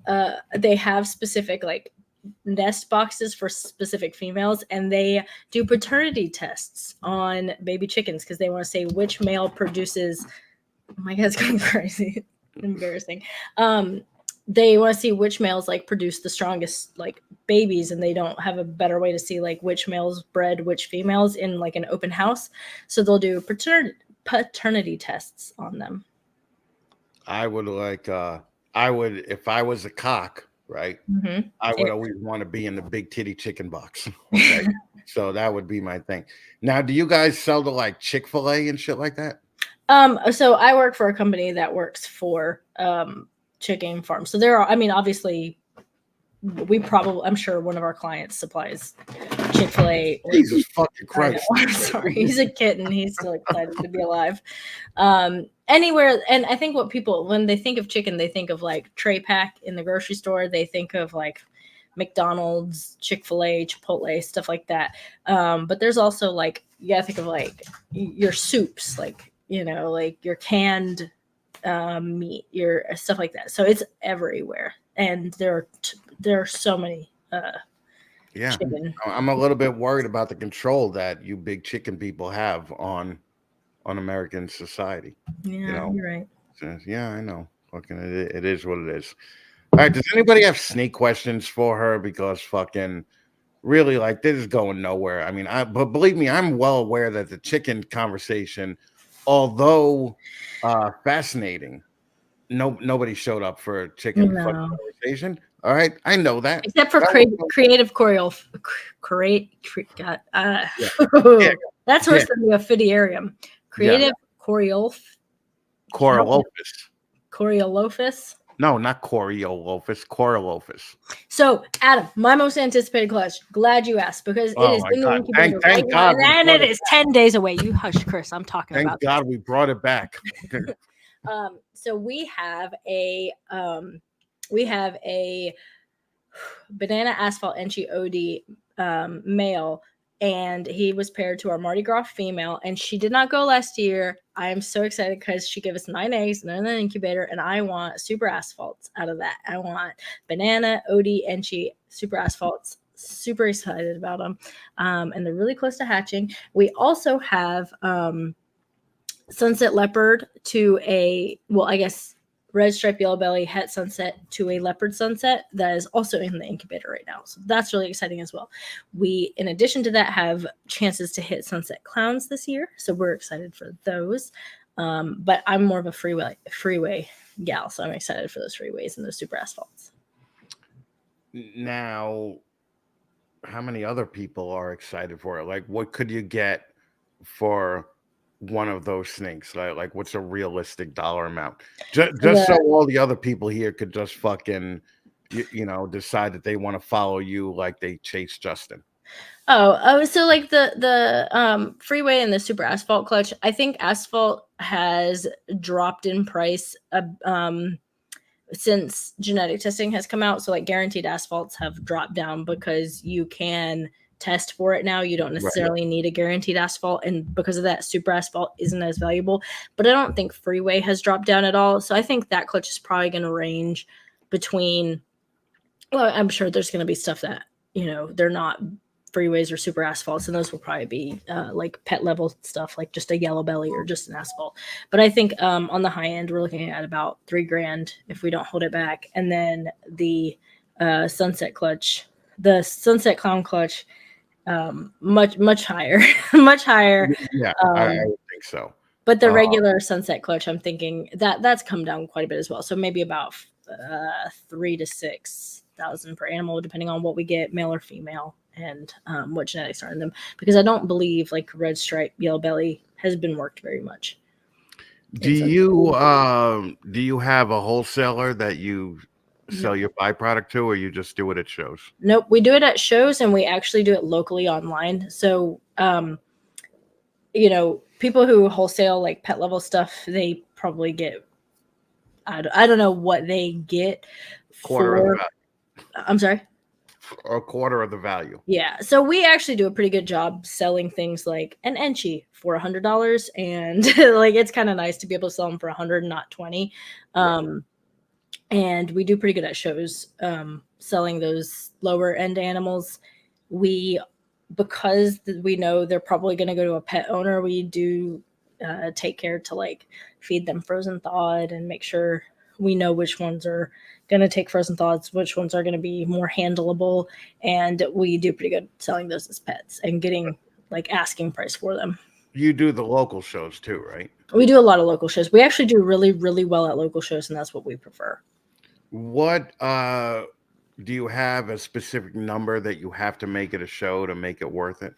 have specific like nest boxes for specific females, and they do paternity tests on baby chickens because they want to say which male produces. Oh my God, it's going crazy. Embarrassing. They want to see which males like produce the strongest like babies, and they don't have a better way to see like which males bred which females in like an open house. So they'll do paternity tests on them. I would like I would, if I was a cock, right? Mm-hmm. I would always want to be in the big titty chicken box. Okay. So that would be my thing. Now, do you guys sell to like Chick-fil-A and shit like that? So I work for a company that works for chicken farms. So there are, I mean, obviously I'm sure one of our clients supplies Chick-fil-A. Jesus fucking I know. Christ. I'm sorry. He's a kitten. He's still excited to be alive. Anywhere, and I think what people, when they think of chicken, they think of like tray pack in the grocery store. They think of like McDonald's, Chick-fil-A, Chipotle, stuff like that. But there's also like, you gotta think of like your soups, like, like your canned meat, your stuff like that. So it's everywhere, and there are so many Yeah. chicken. I'm a little bit worried about the control that you big chicken people have on American society. Yeah, you're right. So, yeah, I know. Fucking it is what it is. All right, does anybody have sneak questions for her? Because fucking really, like, this is going nowhere. I mean, but believe me, I'm well aware that the chicken conversation, although fascinating, nobody showed up for a chicken fucking conversation. All right, I know that. Except for creative choreo. God, Yeah. that's worse than the ophidiarium. Creative Coriolis. Coriolis. No, not Coriolis. Coriolis. So, Adam, my most anticipated clutch. Glad you asked, because it is in the incubator right now, and it is 10 days away. You hush, Chris. I'm talking about. Thank God we brought it back. So we have a banana asphalt Enchi OD male, and he was paired to our Mardi Gras female, and she did not go last year. I am so excited because she gave us 9 eggs and in the incubator, and I want super asphalts out of that. I want banana OD Enchi super asphalts. Super excited about them, and they're really close to hatching. We also have sunset leopard to red stripe yellow belly het sunset to a leopard sunset that is also in the incubator right now. So that's really exciting as well. We, in addition to that, have chances to hit sunset clowns this year. So we're excited for those. But I'm more of a freeway gal. So I'm excited for those freeways and those super asphalts. Now, how many other people are excited for it? Like, what could you get for one of those snakes? Like what's a realistic dollar amount? Just so all the other people here could just fucking decide that they want to follow you like they chase Justin. So like the freeway and the super asphalt clutch, I think asphalt has dropped in price since genetic testing has come out. So like guaranteed asphalts have dropped down because you can test for it now. You don't necessarily need a guaranteed asphalt, and because of that, super asphalt isn't as valuable. But I don't think freeway has dropped down at all. So I think that clutch is probably going to range between, well, I'm sure there's going to be stuff that they're not freeways or super asphalts, and those will probably be like pet level stuff, like just a yellow belly or just an asphalt. But I think on the high end, we're looking at about $3,000 if we don't hold it back. And then the sunset clutch, the sunset clown clutch, much higher. Yeah, I would think so. But the regular sunset clutch, I'm thinking that's come down quite a bit as well. So maybe about $3,000 to $6,000 per animal, depending on what we get, male or female, and what genetics are in them. Because I don't believe like red stripe yellow belly has been worked very much. Do you have a wholesaler that you sell your byproduct to, or you just do it at shows? Nope, we do it at shows, and we actually do it locally online. So people who wholesale like pet level stuff, they probably get, I don't know what they get for. I'm sorry? A quarter of the value. Yeah. So we actually do a pretty good job selling things like an Enchi for $100, and like it's kind of nice to be able to sell them for $100, not $20. And we do pretty good at shows selling those lower end animals. Because we know they're probably going to go to a pet owner, we do take care to like feed them frozen thawed and make sure we know which ones are going to take frozen thaweds, which ones are going to be more handleable. And we do pretty good selling those as pets and getting like asking price for them. You do the local shows too, right? We do a lot of local shows. We actually do really, really well at local shows, and that's what we prefer. What Do you have a specific number that you have to make it a show to make it worth it?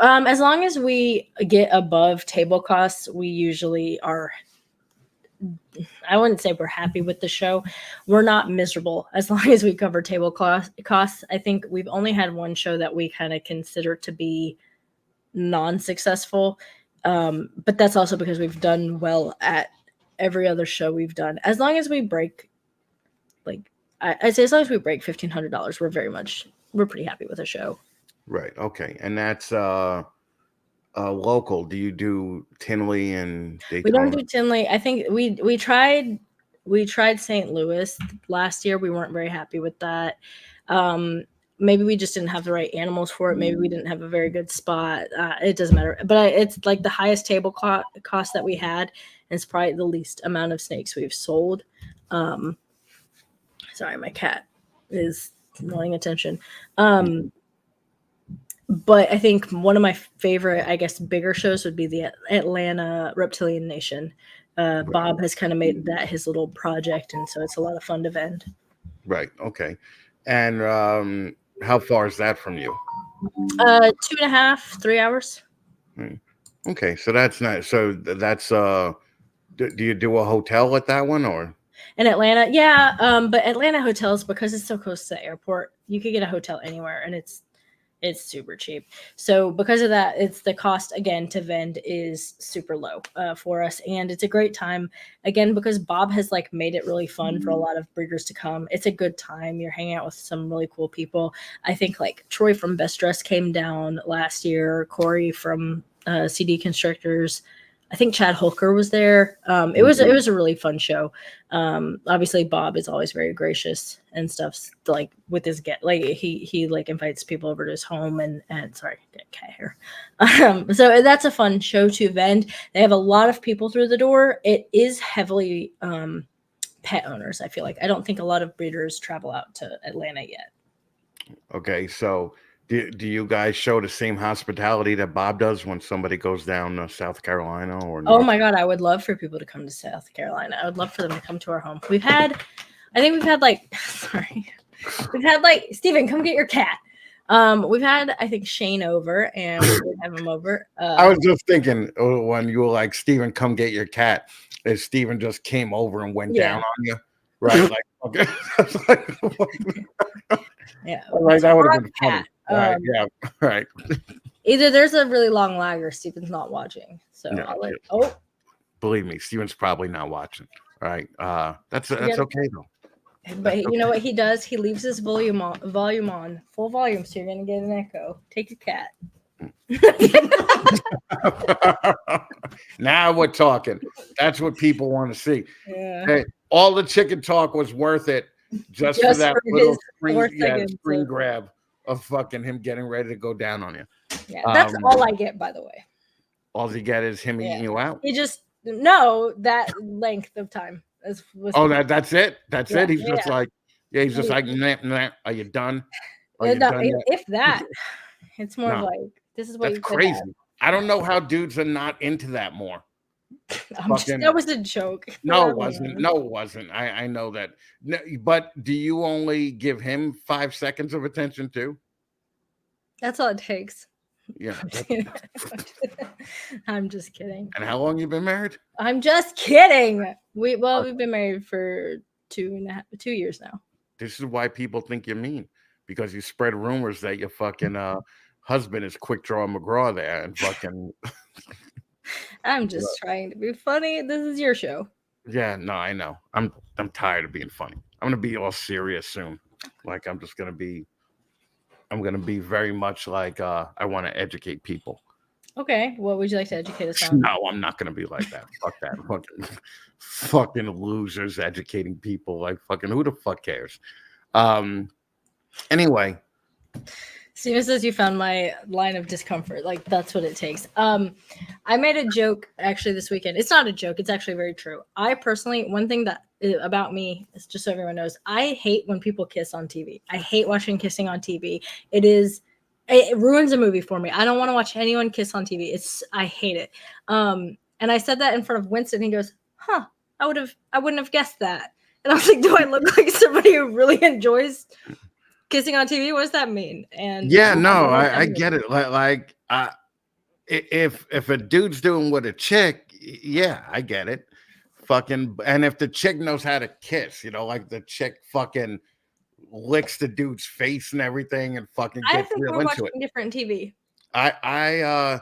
As long as we get above table costs, we usually are. I wouldn't say we're happy with the show. We're not miserable as long as we cover table costs. I think we've only had one show that we kind of consider to be non-successful, but that's also because we've done well at every other show we've done. As long as we break, like I'd say, as long as we break $1,500, we're pretty happy with a show. Right. Okay. And that's local. Do you do Tinley and We don't Daytona? do Tinley. I think we tried St. Louis last year. We weren't very happy with that. Maybe we just didn't have the right animals for it. Maybe we didn't have a very good spot. It doesn't matter. But it's like the highest table cost that we had, and it's probably the least amount of snakes we've sold. Sorry, my cat is wanting attention. But I think one of my favorite, I guess, bigger shows would be the Atlanta Reptilian Nation. Bob has kind of made that his little project, and so it's a lot of fun to vend. Right. Okay. And how far is that from you? 2.5, 3 hours. Okay, so that's nice. So that's do you do a hotel at that one or? In Atlanta, yeah, but Atlanta hotels, because it's so close to the airport, you could get a hotel anywhere, and it's super cheap. So because of that, it's the cost again to vend is super low for us, and it's a great time again because Bob has like made it really fun for a lot of breeders to come. It's a good time. You're hanging out with some really cool people. I think like Troy from Best Dress came down last year. Corey from CD Constructors. I think Chad Holker was there. It was a really fun show. Obviously Bob is always very gracious and stuff, like with his like he like invites people over to his home and sorry, cat hair. So that's a fun show to vend. They have a lot of people through the door. It is heavily pet owners. I feel like I don't think a lot of breeders travel out to Atlanta yet. Okay, so do you guys show the same hospitality that Bob does when somebody goes down to South Carolina or Oh North? my God, I would love for people to come to South Carolina. I would love for them to come to our home. I think we've had like, sorry, we've had like, Steven, come get your cat. We've had, I think, Shane over, and we did have him over. I was just thinking when you were like, Steven, come get your cat, if Steven just came over and went down on you, right? Like, okay. Yeah. Like, that would have been funny. Right, yeah, right. Either there's a really long lag or Steven's not watching. So No, believe me, Steven's probably not watching. Right. That's okay though. But you know what he does? He leaves his volume on full volume, so you're gonna get an echo. Take your cat. Now we're talking. That's what people want to see. Yeah. Hey, all the chicken talk was worth it just for that little screen grab of fucking him getting ready to go down on you. Yeah, that's all I get, by the way. All you get is him eating you out. He just that length of time. That's it. That's it. He's just like, he's just like, nah. Are you done? If that, it's more of like, this is what that's crazy. I don't know how dudes are not into that more. That was a joke. No, it wasn't. No, it wasn't. I know that. No, but do you only give him 5 seconds of attention too? That's all it takes. Yeah. I'm just kidding. And how long you been married? I'm just kidding. We've been married for 2 years now. This is why people think you're mean, because you spread rumors that your fucking husband is Quick Draw McGraw there and fucking. I'm just trying to be funny. This is your show. Yeah, no, I know. I'm tired of being funny. I'm gonna be all serious soon. Like I'm gonna be very much like I want to educate people. Okay, what would you like to educate us on? No, I'm not gonna be like that. Fuck that. Fucking losers educating people. Like fucking who the fuck cares? Anyway. Steven says you found my line of discomfort. Like that's what it takes. I made a joke actually this weekend. It's not a joke. It's actually very true. I personally, one thing that about me is just so everyone knows, I hate when people kiss on TV. I hate watching kissing on TV. It ruins a movie for me. I don't want to watch anyone kiss on TV. I hate it. And I said that in front of Winston. He goes, "Huh? I wouldn't have guessed that." And I was like, "Do I look like somebody who really enjoys kissing on TV. What does that mean? And Yeah, what no, does that I mean? get it. If a dude's doing with a chick, yeah, I get it. Fucking, and if the chick knows how to kiss, like the chick fucking licks the dude's face and everything, and fucking I gets think real we're into watching it. different TV. I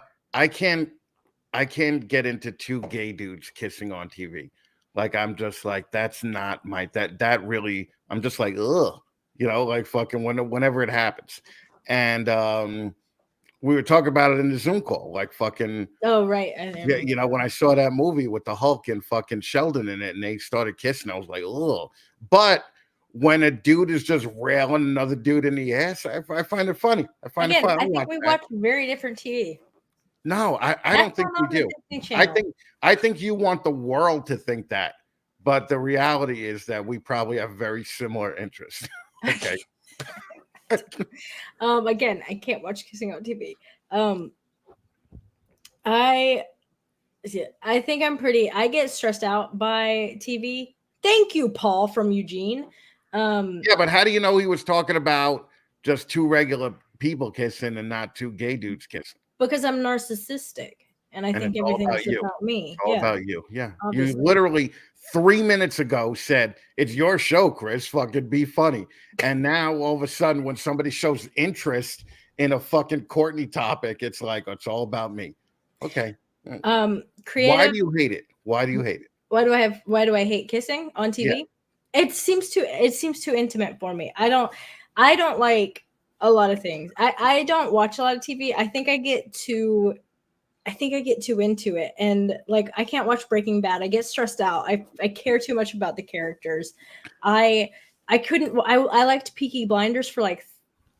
can't get into two gay dudes kissing on TV. Like I'm just like that's not my that really. I'm just like ugh, like fucking whenever it happens, and we were talking about it in the Zoom call, like fucking. Oh, right. Yeah, when I saw that movie with the Hulk and fucking Sheldon in it, and they started kissing, I was like, oh. But when a dude is just railing another dude in the ass, I find it funny. I find it Again, funny. I think we watch very different TV. No, I That's don't think not we on the do. Disney I Channel. think you want the world to think that, but the reality is that we probably have very similar interests. Okay. Again, I can't watch kissing on TV. I think I get stressed out by TV. Thank you, Paul from Eugene. Yeah, but how do you know he was talking about just two regular people kissing and not two gay dudes kissing? Because I'm narcissistic and I think It's all everything about is you. about me. It's all Yeah, about you. Yeah. obviously. You literally 3 minutes ago said, it's your show, Chris. Fucking be funny. And now all of a sudden, when somebody shows interest in a fucking Courtney topic, it's like, it's all about me. Okay. Creative. Why do you hate it? Why do you hate it? Why do I hate kissing on TV? Yeah. It seems too intimate for me. I don't like a lot of things. I don't watch a lot of TV. I think I get too into it, and like I can't watch Breaking Bad. I get stressed out. I care too much about the characters. I liked Peaky Blinders for like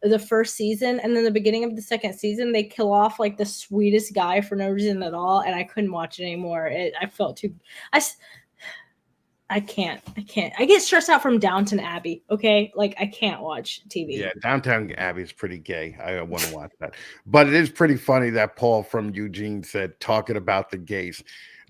the first season, and then the beginning of the second season they kill off like the sweetest guy for no reason at all, and I couldn't watch it anymore. I felt too I can't. I get stressed out from Downton Abbey. Okay, like I can't watch TV. Yeah, Downtown Abbey is pretty gay. I want to watch that. But it is pretty funny that Paul from Eugene said talking about the gays.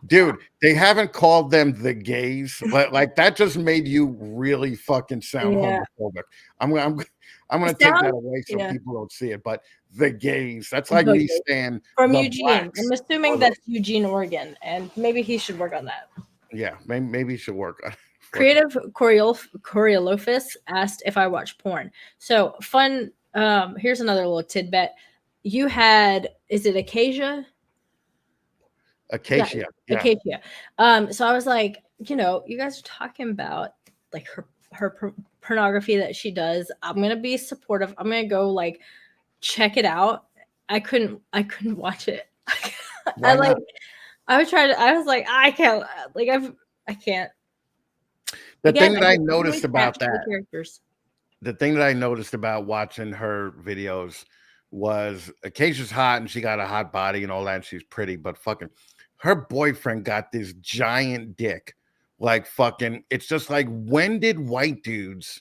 Dude, they haven't called them the gays. Like that just made you really fucking sound homophobic. I'm gonna take that away so people don't see it. But the gays, that's like me saying from the Eugene. blacks. I'm assuming that's Eugene, Oregon, and maybe he should work on that. Yeah, maybe he should work on it. Creative Coriolofus asked if I watch porn. So fun. Here's another little tidbit. You had, is it Acacia? Acacia. Yeah. Acacia. So I was like, you guys are talking about like her pornography that she does. I'm gonna be supportive. I'm gonna go like check it out. I couldn't watch it. I was like, I can't. Like I can't. The thing that I noticed about that, the thing that I noticed about watching her videos was Acacia's hot and she got a hot body and all that. And she's pretty, but fucking her boyfriend got this giant dick. Like fucking, it's just like, when did white dudes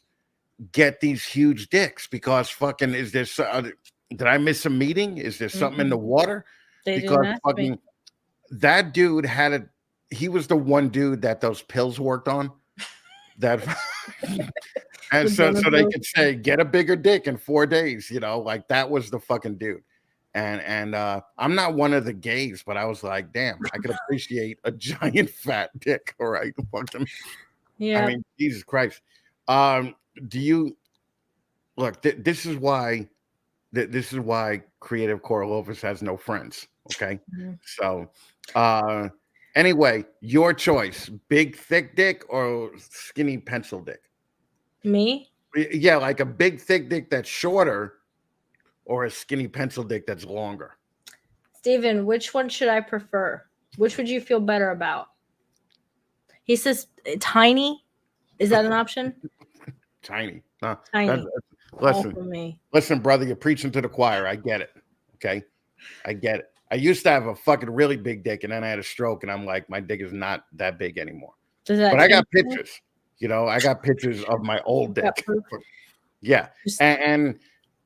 get these huge dicks? Because fucking, is there, did I miss a meeting? Is there something in the water? Because fucking, that dude he was the one dude that those pills worked on. That and so they could say, get a bigger dick in 4 days, like that was the fucking dude. And I'm not one of the gays, but I was like, damn, I could appreciate a giant fat dick. All right. Fucking, yeah. I mean, Jesus Christ. Do you look, this is why Creative Coriolofus has no friends. Okay. Mm-hmm. So anyway, your choice, big thick dick or skinny pencil dick? Me? Yeah, like a big thick dick that's shorter or a skinny pencil dick that's longer. Steven, which one should I prefer? Which would you feel better about? He says tiny. Is that an option? Tiny. Tiny. Listen, brother, you're preaching to the choir. I get it. Okay. I get it. I used to have a fucking really big dick, and then I had a stroke, and I'm like, my dick is not that big anymore. But I got pictures. I got pictures of my old dick. Yeah. And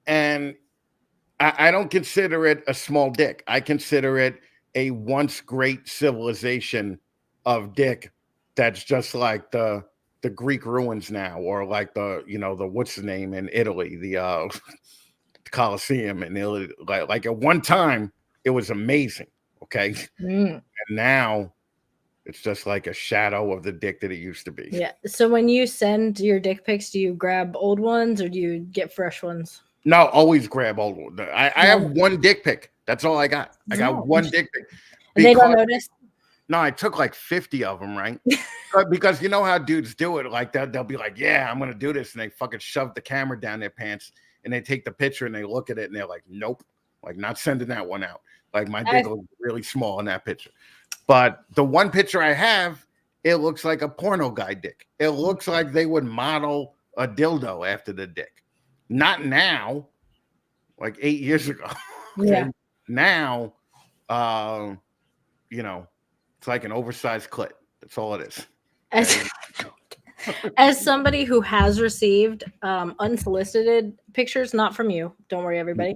I don't consider it a small dick. I consider it a once great civilization of dick that's just like the the Greek ruins now, or like the the what's the name in Italy, the Colosseum in Italy. Like at one time it was amazing, okay, Mm. and now it's just like a shadow of the dick that it used to be. Yeah. So when you send your dick pics, do you grab old ones or do you get fresh ones? No, always grab old one. I have one dick pic. That's all I got. I got one dick pic. And they don't notice. No, I took like 50 of them, right? Because you know how dudes do it like that. They'll be like, yeah, I'm going to do this. And they fucking shove the camera down their pants and they take the picture and they look at it and they're like, nope, like not sending that one out. Like my dick looks really small in that picture. But the one picture I have, it looks like a porno guy dick. It looks like they would model a dildo after the dick. Not now, like 8 years ago. Okay? Yeah. Now, it's like an oversized clit. That's all it is. As somebody who has received unsolicited pictures, not from you, don't worry, everybody.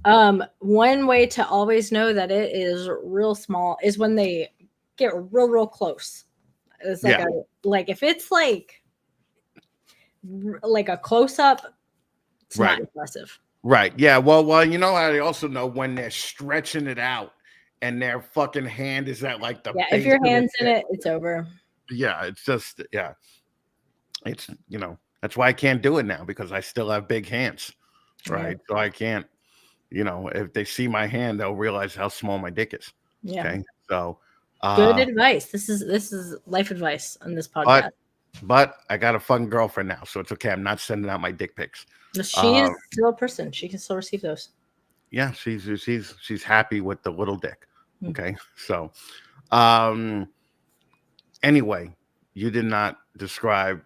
One way to always know that it is real small is when they get real close. It's like like if it's like a close up, it's not impressive. Right. Yeah. Well, you know how they also know when they're stretching it out and their fucking hand is at like the if your hand's in it, it's over. Yeah, it's just it's that's why I can't do it now, because I still have big hands, right? So I can't, if they see my hand, they'll realize how small my dick is. Yeah. Okay. So good advice. This is life advice on this podcast. But I got a fucking girlfriend now, so it's okay. I'm not sending out my dick pics. She is still a person. She can still receive those. Yeah, she's happy with the little dick. Okay. So anyway, you did not describe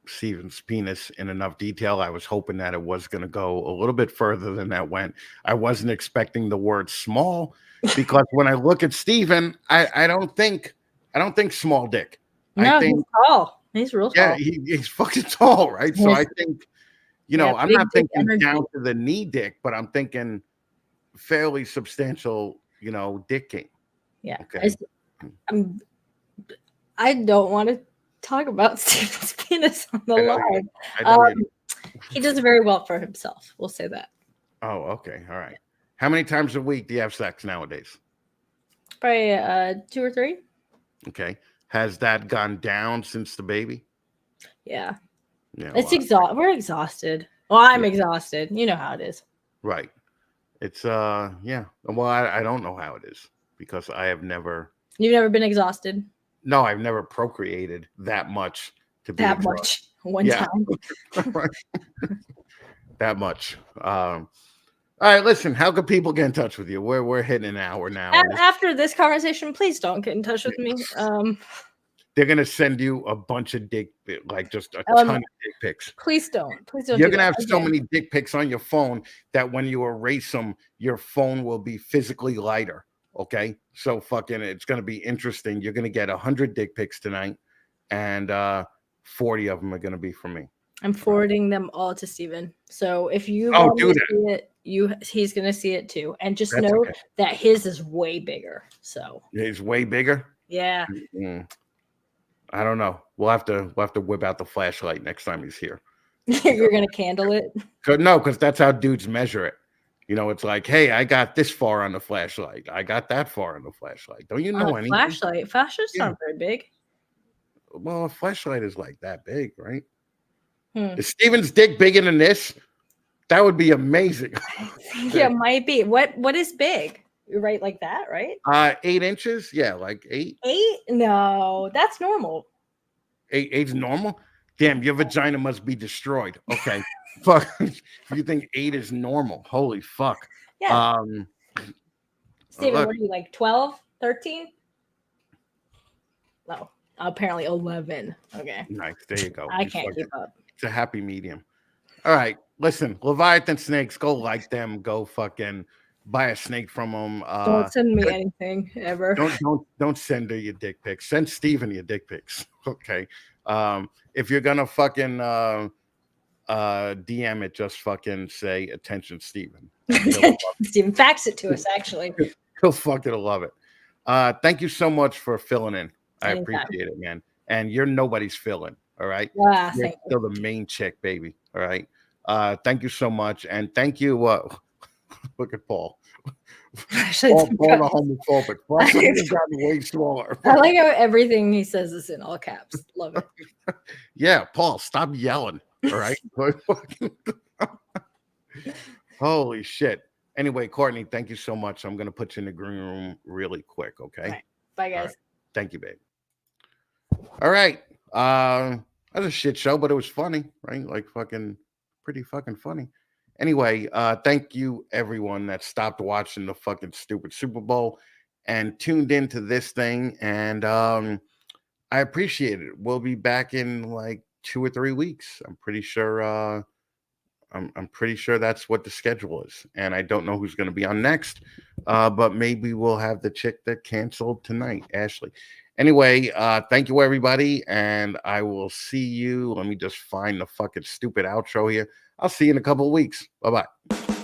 Steven's penis in enough detail. I was hoping that it was going to go a little bit further than that went. I wasn't expecting the word small, because when I look at Steven, I don't think small dick. No, I think he's tall. He's real tall. Yeah, he's fucking tall, right? So I think, I'm not thinking down to the knee dick, but I'm thinking fairly substantial, dick game. Yeah. Okay. I don't want to talk about Steven's penis on the live. He does very well for himself. We'll say that. Oh, okay. All right. How many times a week do you have sex nowadays? Probably 2 or 3. Okay. Has that gone down since the baby? Yeah. It's we're exhausted. Well, I'm exhausted. You know how it is. Right. It's yeah. Well, I don't know how it is, because I have never. You've never been exhausted? No, I've never procreated that much to be that much one time. That much. All right, listen, how can people get in touch with you? We're hitting an hour now. After this conversation, please don't get in touch with me. They're gonna send you a bunch of just a ton of dick pics. Please don't. You're gonna have so many dick pics on your phone that when you erase them, your phone will be physically lighter. Okay, so it's gonna be interesting. You're gonna get 100 dick pics tonight, and 40 of them are gonna be from me. I'm forwarding them all to Steven. So if you want to see it, he's gonna see it too. And just know that his is way bigger. So he's way bigger. Yeah. Mm-hmm. I don't know. We'll have to whip out the flashlight next time he's here. You're gonna candle it? No, because that's how dudes measure it. It's like, hey, I got this far on the flashlight. I got that far on the flashlight. Don't you know anything? Flashlights aren't very big. Well, a flashlight is like that big, right? Is Steven's dick bigger than this? That would be amazing. Yeah, it might be. What is big? Right, like that, right? 8 inches. Yeah, like 8. 8? No, that's normal. 8's normal? Damn, your vagina must be destroyed. Okay. Fuck. You think 8 is normal? Holy fuck. Yeah. Steven, what are you, like 12, 13? No, apparently 11. Okay. Nice. There you go. I can't keep up. It's a happy medium. All right. Listen, Leviathan snakes, go like them. Go fucking buy a snake from them. Don't send me anything ever. Don't send her your dick pics. Send Steven your dick pics. Okay. If you're gonna fucking DM it, just fucking say attention, Steven. Steven, fax it to us. Actually, he'll fucking love it. Thank you so much for filling in. I appreciate it, man. And you're nobody's fill-in. All right. Ah, You're thank you. still the main chick, baby. All right. Thank you so much. And thank you. Look at Paul. Actually, it's Paul the because- homophobic. Russell has gotten way smaller. I like how everything he says is in all caps. Love it. Yeah, Paul, stop yelling. All right. Holy shit. Anyway, Courtney, thank you so much. I'm gonna put you in the green room really quick, okay? All right. Bye, All guys. right. Thank you, babe. All right. That was a shit show, but it was funny, right? Like fucking pretty fucking funny. Anyway, thank you everyone that stopped watching the fucking stupid Super Bowl and tuned into this thing. And I appreciate it. We'll be back in like 2 or 3 weeks. I'm pretty sure that's what the schedule is, and I don't know who's going to be on next, but maybe we'll have the chick that canceled tonight, Ashley. Anyway, thank you everybody, and I will see you. Let me just find the fucking stupid outro here. I'll see you in a couple of weeks. Bye bye.